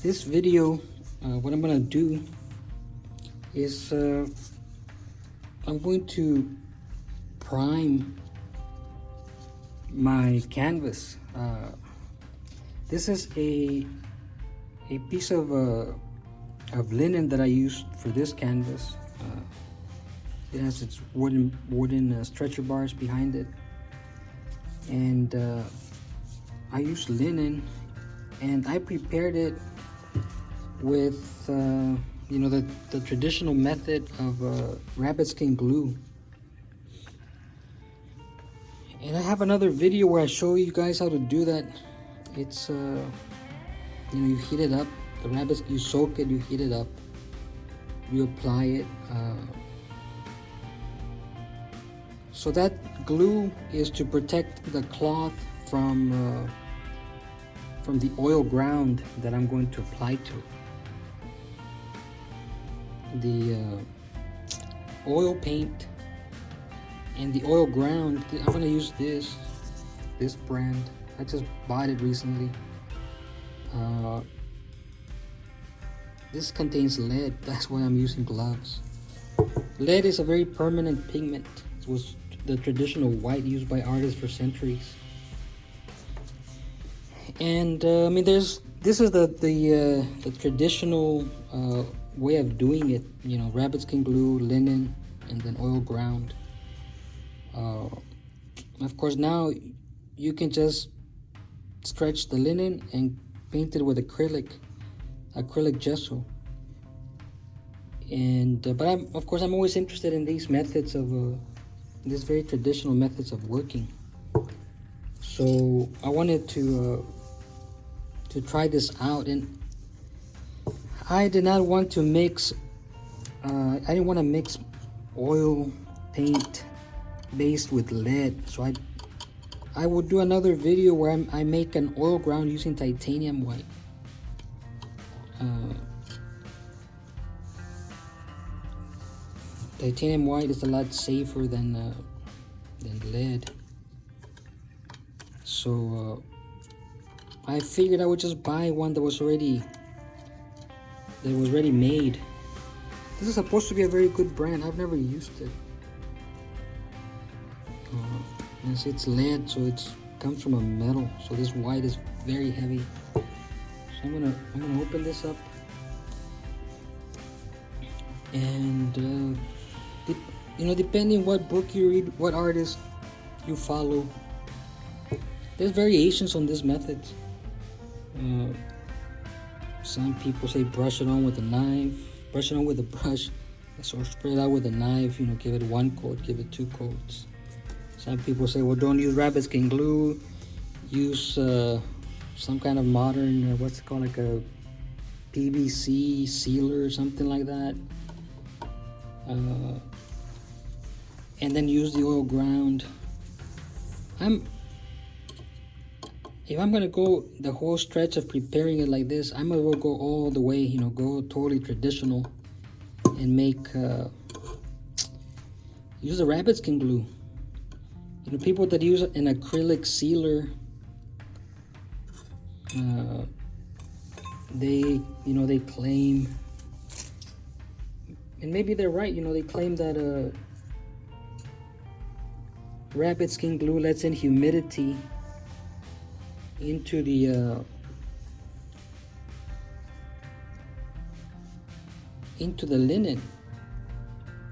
This video, what I'm gonna do is I'm going to prime my canvas. This is a piece of linen that I used for this canvas. It has its wooden stretcher bars behind it, and I used linen, and I prepared it with the traditional method of rabbit skin glue. And I have another video where I show you guys how to do that. It's you heat it up, the rabbits, you soak it, you heat it up, you apply it. So that glue is to protect the cloth from the oil ground that I'm going to apply to. The oil paint and the oil ground, I'm going to use this brand. I just bought it recently. This contains lead, that's why I'm using gloves. Lead is a very permanent pigment. It was the traditional white used by artists for centuries. And I mean, this is the traditional way of doing it. Rabbit skin glue, linen, and then oil ground. Of course, now you can just stretch the linen and paint it with acrylic gesso. And but I'm always interested in these methods of these very traditional methods of working. So I wanted to try this out, and I did not want to mix. I didn't want to mix oil paint based with lead. So I will do another video where I make an oil ground using titanium white. Titanium white is a lot safer than lead. So I figured I would just buy one that was ready made. This is supposed to be a very good brand. I've never used it. It's lead, so it comes from a metal. So this white is very heavy. So I'm gonna open this up, and depending what book you read, what artist you follow, there's variations on this method. Some people say brush it on with a knife, brush it on with a brush, or spread it out with a knife. Give it one coat, give it two coats. Some people say, well, don't use rabbit skin glue, use some kind of modern, what's it called, like a PVC sealer or something like that. And then use the oil ground. If I'm gonna go the whole stretch of preparing it like this, I'm gonna go all the way, go totally traditional and make use the rabbit skin glue. People that use an acrylic sealer, they claim, and maybe they're right, they claim that rabbit skin glue lets in humidity into the linen,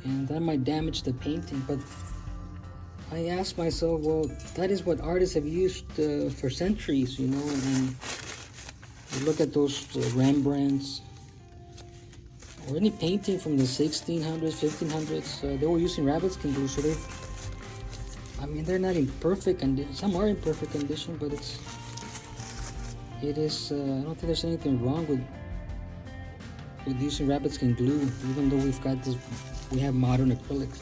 and that might damage the painting. But I asked myself, well, that is what artists have used for centuries, and you look at those Rembrandts or any painting from the 1600s, 1500s, they were using rabbit skin glue. So they're not in perfect condition. Some are in perfect condition, but it is. I don't think there's anything wrong with using rabbit skin glue, even though we have modern acrylics.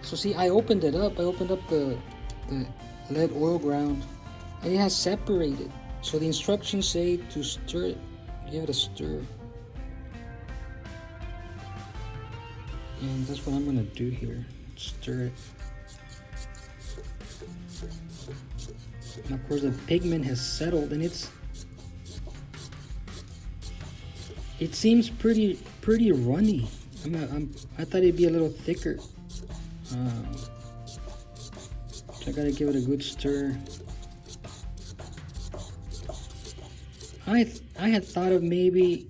So see, I opened it up. I opened up the lead oil ground, and it has separated. So the instructions say to stir it, give it a stir. And that's what I'm gonna do here. Stir it. And of course the pigment has settled, and it's it seems pretty runny. I thought it'd be a little thicker. So I gotta give it a good stir. I had thought of maybe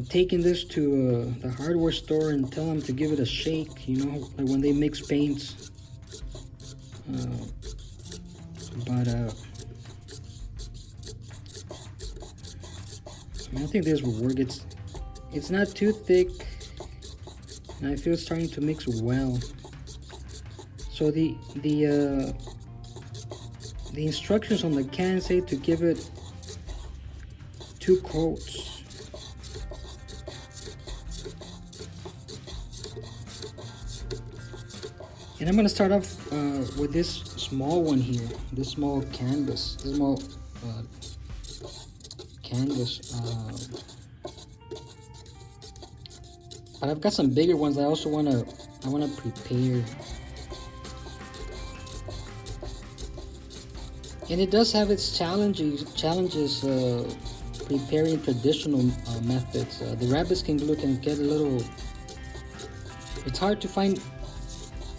taking this to the hardware store and tell them to give it a shake, you know, like when they mix paints. But I think this will work. It's not too thick, and I feel it's starting to mix well. So the instructions on the can say to give it 2 coats. And I'm gonna start off with this small one here, this small canvas, but I've got some bigger ones. I wanna prepare, and it does have its challenges. Preparing traditional methods. The rabbit skin glue can get a little. It's hard to find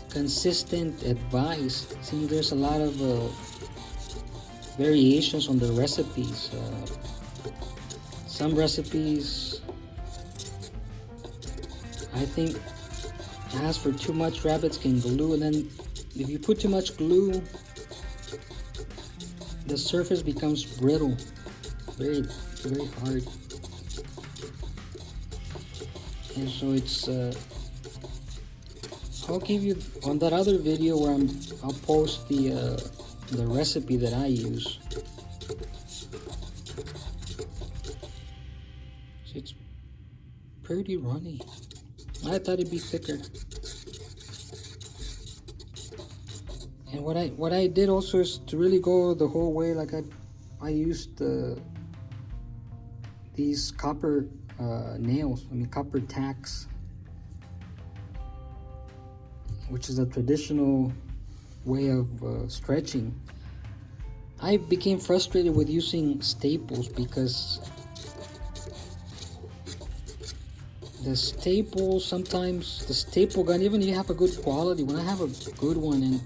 consistent advice. See, there's a lot of variations on the recipes. Some recipes, I think, ask for too much rabbit skin glue, and then if you put too much glue, the surface becomes brittle, very hard. And so it's I'll give you on that other video where I'll post the recipe that I use. So it's pretty runny. I thought it'd be thicker. And what I did also is to really go the whole way. Like I used these copper nails. Copper tacks, which is a traditional way of stretching. I became frustrated with using staples because sometimes the staple gun, even if you have a good quality, when I have a good one, and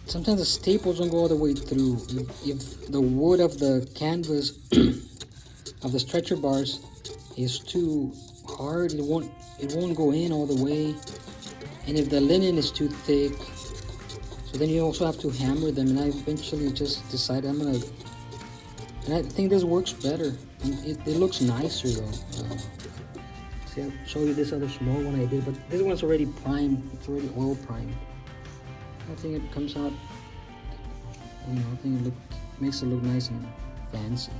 sometimes the staples don't go all the way through. If the wood of the canvas of the stretcher bars is too hard, it won't go in all the way. And if the linen is too thick, so then you also have to hammer them. And I eventually just decided and I think this works better, and it looks nicer though. See, I'll show you this other small one I did, but this one's already primed. It's already oil primed. I think it comes out, I think it makes it look nice and fancy.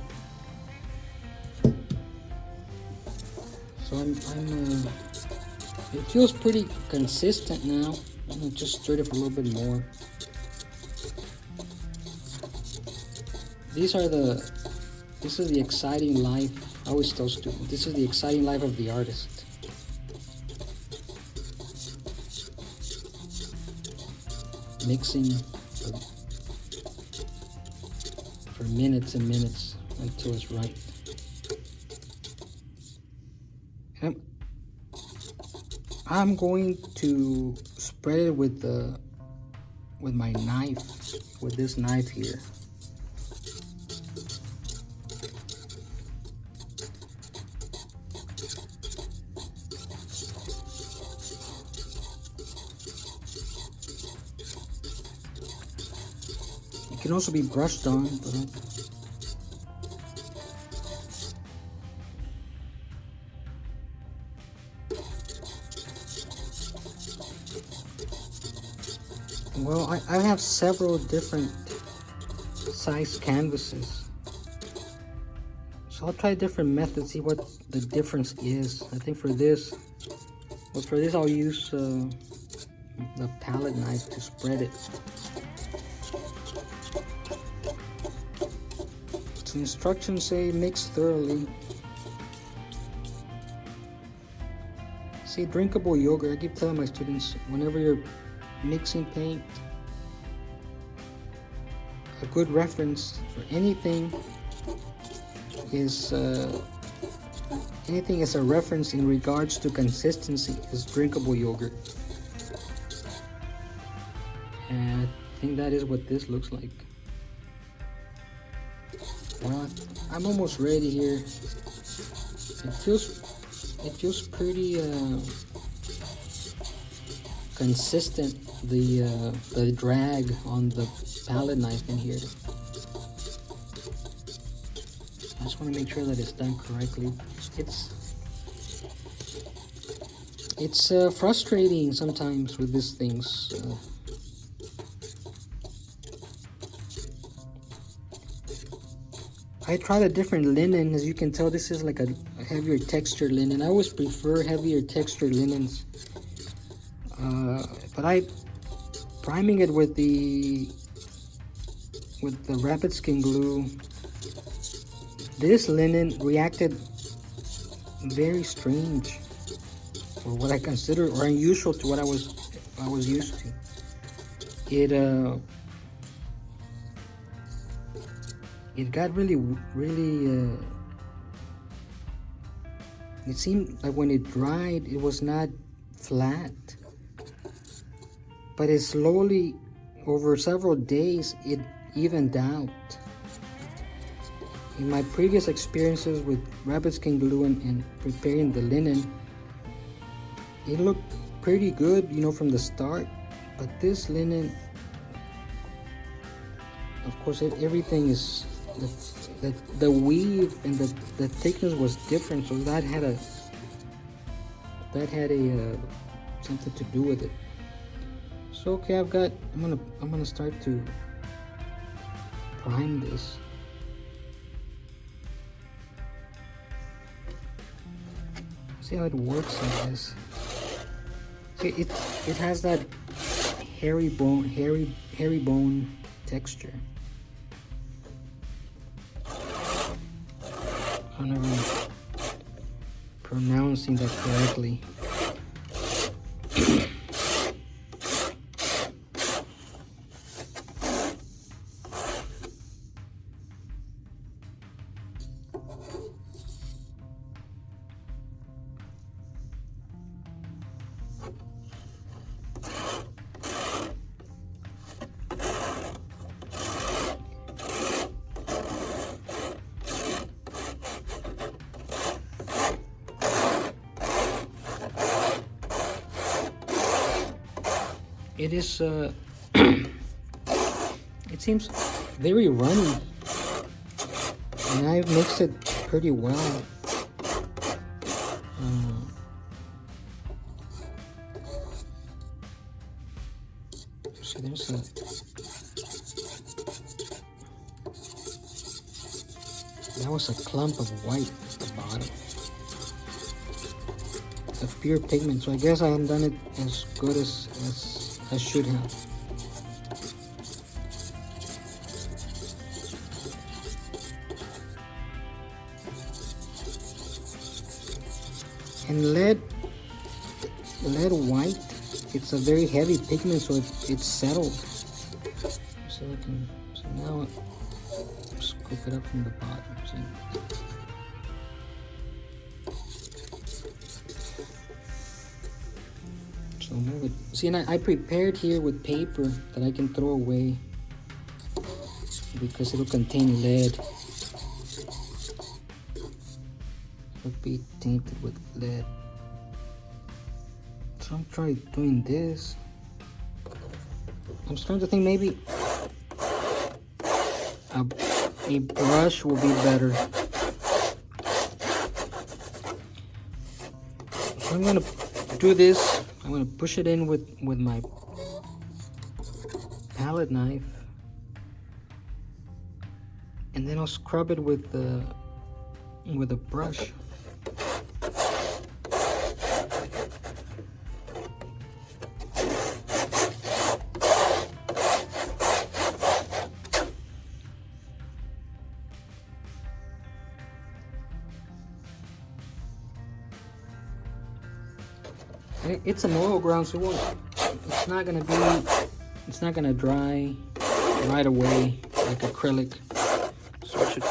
So it feels pretty consistent now. I'm gonna just stir it up a little bit more. This is the exciting life. I always tell students, this is the exciting life of the artist. Mixing for minutes and minutes until it's right. I'm going to spread it with my knife, with this knife here. It can also be brushed on, but well, I have several different size canvases, so I'll try different methods, see what the difference is. I think for this I'll use the palette knife to spread it. So instructions say mix thoroughly. See, drinkable yogurt. I keep telling my students, whenever you're mixing paint, a good reference for anything is anything as a reference in regards to consistency is drinkable yogurt. And I think that is what this looks like. Well, I'm almost ready here. It feels pretty consistent, the drag on the palette knife in here. I just want to make sure that it's done correctly. It's frustrating sometimes with these things. I tried a different linen. As you can tell, this is like a heavier texture linen. I always prefer heavier texture linens. But I priming it with the rapid skin glue. This linen reacted very strange, or what I consider, or unusual to what I was used to. It got really it seemed like when it dried, it was not flat, but it slowly, over several days, it evened out. In my previous experiences with rapid skin glue and preparing the linen, it looked pretty good, from the start. But this linen, of course, everything is the weave and the thickness was different, so that had a something to do with it. So okay, I'm gonna start to prime this. See how it works like this. See, it has that hairy bone texture. I don't know if I'm pronouncing that correctly. It is, it seems very runny, and I've mixed it pretty well. So there's that was a clump of white at the bottom. It's a pure pigment, so I guess I haven't done it as good as I should have. And lead white, it's a very heavy pigment, so it's settled. So now scoop it up from the bottom. See? So move it. See, and I prepared here with paper that I can throw away because it'll contain lead. It'll be tainted with lead. So I'm trying doing this. I'm starting to think maybe a brush will be better. So I'm gonna do this. I'm going to push it in with my palette knife, and then I'll scrub it with a brush. It's an oil ground, so it's not gonna dry right away. like acrylic. So it should.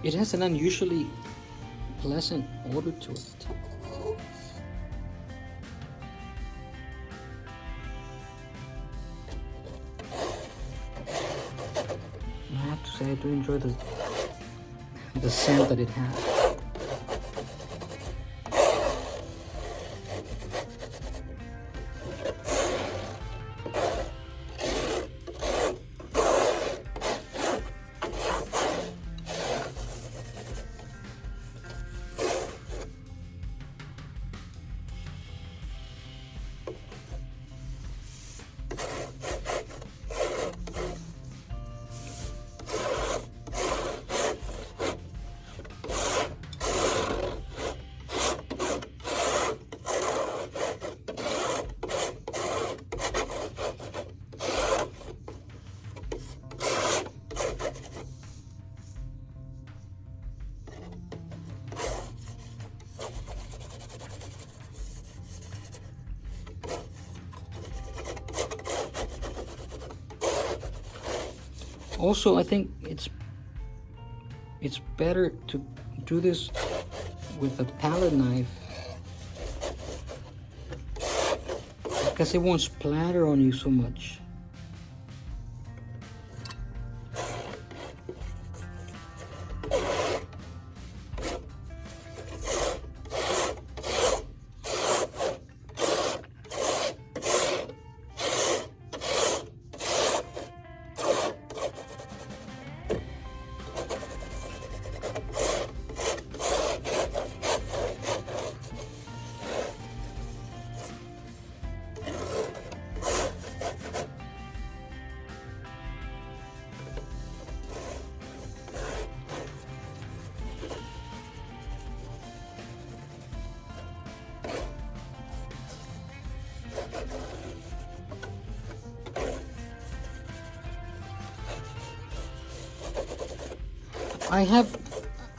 It has an unusually pleasant odor to it. I have to say I do enjoy the scent that it has. Also, I think it's better to do this with a palette knife because it won't splatter on you so much.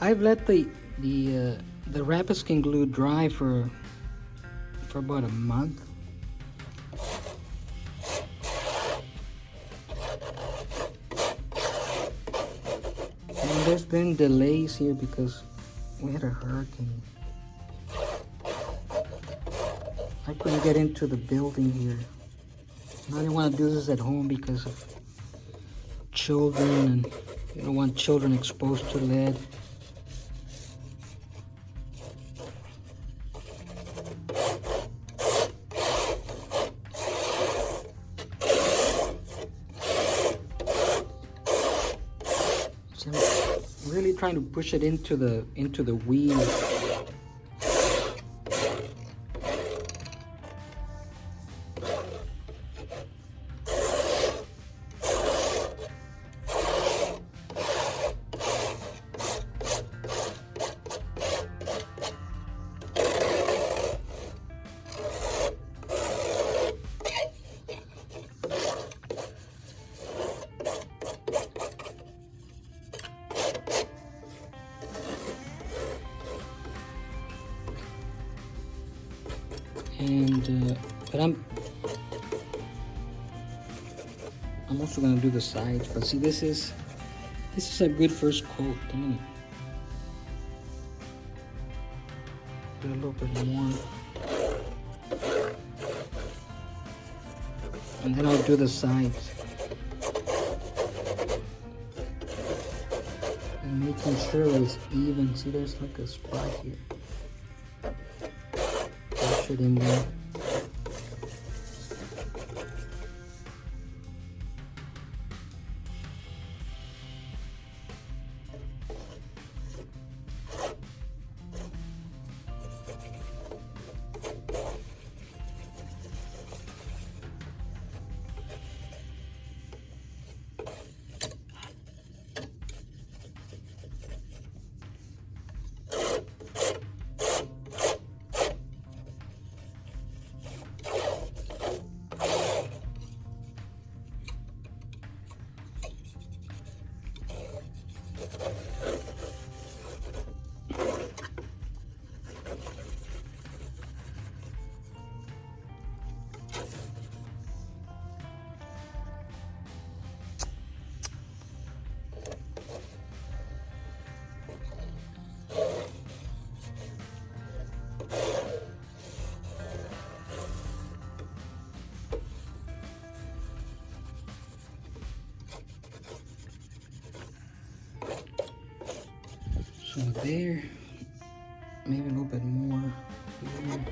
I've let the rapid skin glue dry for about a month. And there's been delays here because we had a hurricane. I couldn't get into the building here. I didn't want to do this at home because of children, and you don't want children exposed to lead. So I'm really trying to push it into the wheel. And but I'm also gonna do the sides. But see, this is a good first coat. I'm gonna do a little bit more, and then I'll do the sides, and making sure it's even. See, there's like a spot here. Push it in there. So there, maybe a little bit more here.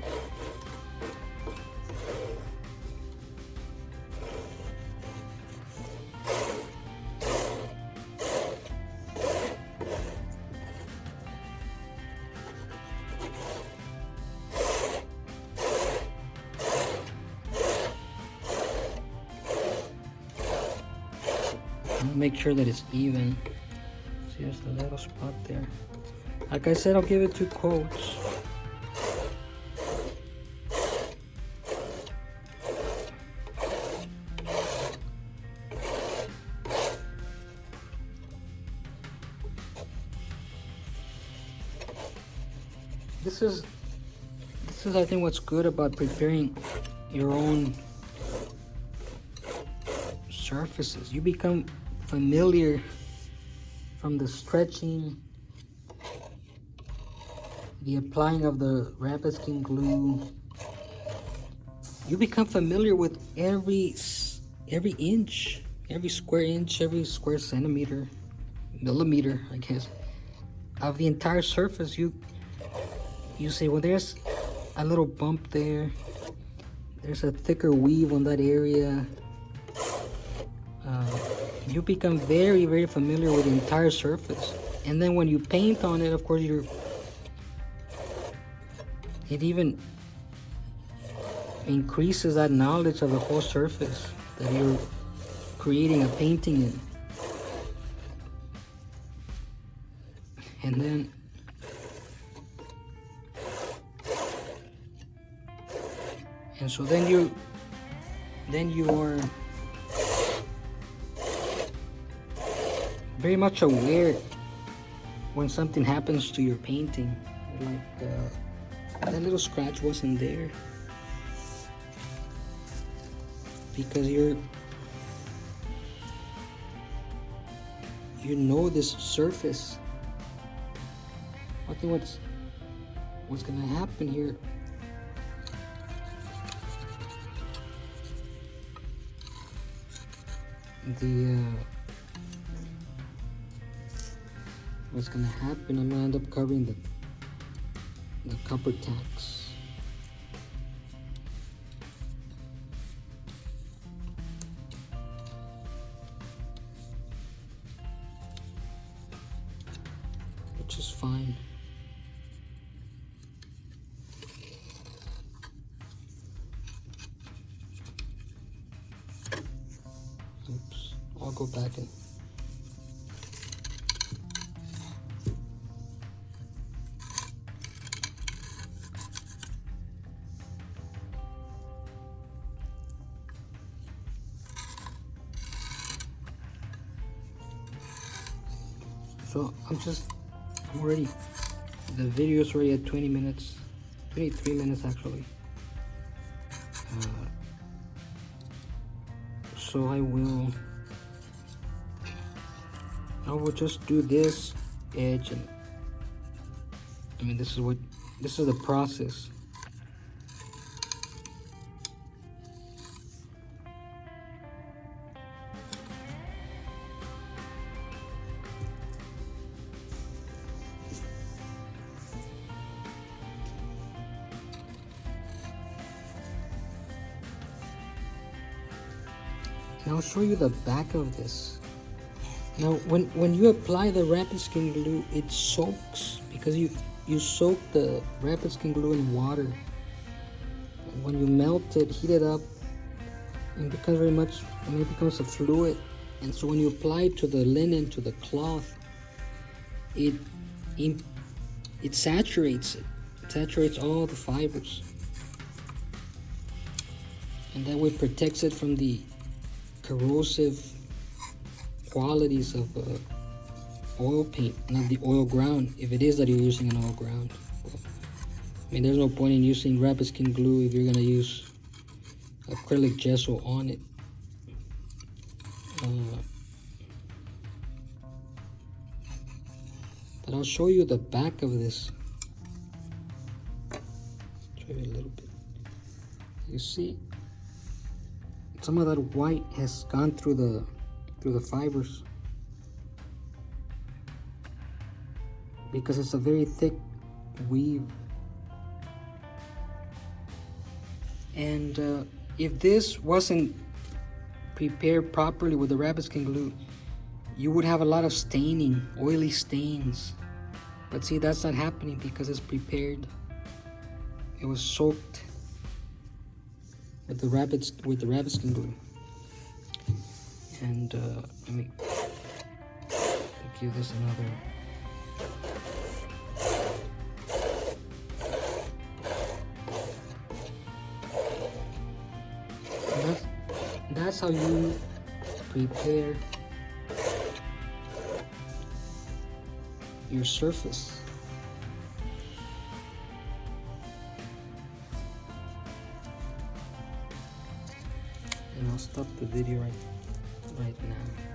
Make sure that it's even. See, there's a little spot there. Like I said, I'll give it 2 coats. This is I think what's good about preparing your own surfaces. You become familiar from the stretching, the applying of the rapid skin glue. You become familiar with every inch, every square inch, every square centimeter, millimeter, I guess, of the entire surface. You say, well, there's a little bump there. There's a thicker weave on that area. You become very, very familiar with the entire surface. And then when you paint on it, of course, it even increases that knowledge of the whole surface that you're creating a painting in. And so then you are very much aware when something happens to your painting, like that little scratch wasn't there, because you know this surface. I think what's gonna happen here, what's gonna happen, I'm gonna end up covering the copper tacks. Which is fine. Oops, I'll go back and so I'm already, the video is already at 20 minutes, 23 minutes actually. So I will just do this edge, and I mean, this is the process. And I'll show you the back of this. Now, when you apply the rapid skin glue, it soaks, because you soak the rapid skin glue in water. And when you melt it, heat it up, it becomes it becomes a fluid. And so when you apply it to the linen, to the cloth, it saturates it. It saturates all the fibers. And that way protects it from the corrosive qualities of oil paint, not the oil ground, if it is that you're using an oil ground. Well, I mean, there's no point in using rapid skin glue if you're going to use acrylic gesso on it. But I'll show you the back of this. Show you a little bit. You see, some of that white has gone through the fibers. because it's a very thick weave. And if this wasn't prepared properly with the rabbit skin glue, you would have a lot of staining, oily stains. But see, that's not happening because it's prepared. It was soaked with the rabbit skin glue. And let me give this another. That's how you prepare your surface. And I'll stop the video right now.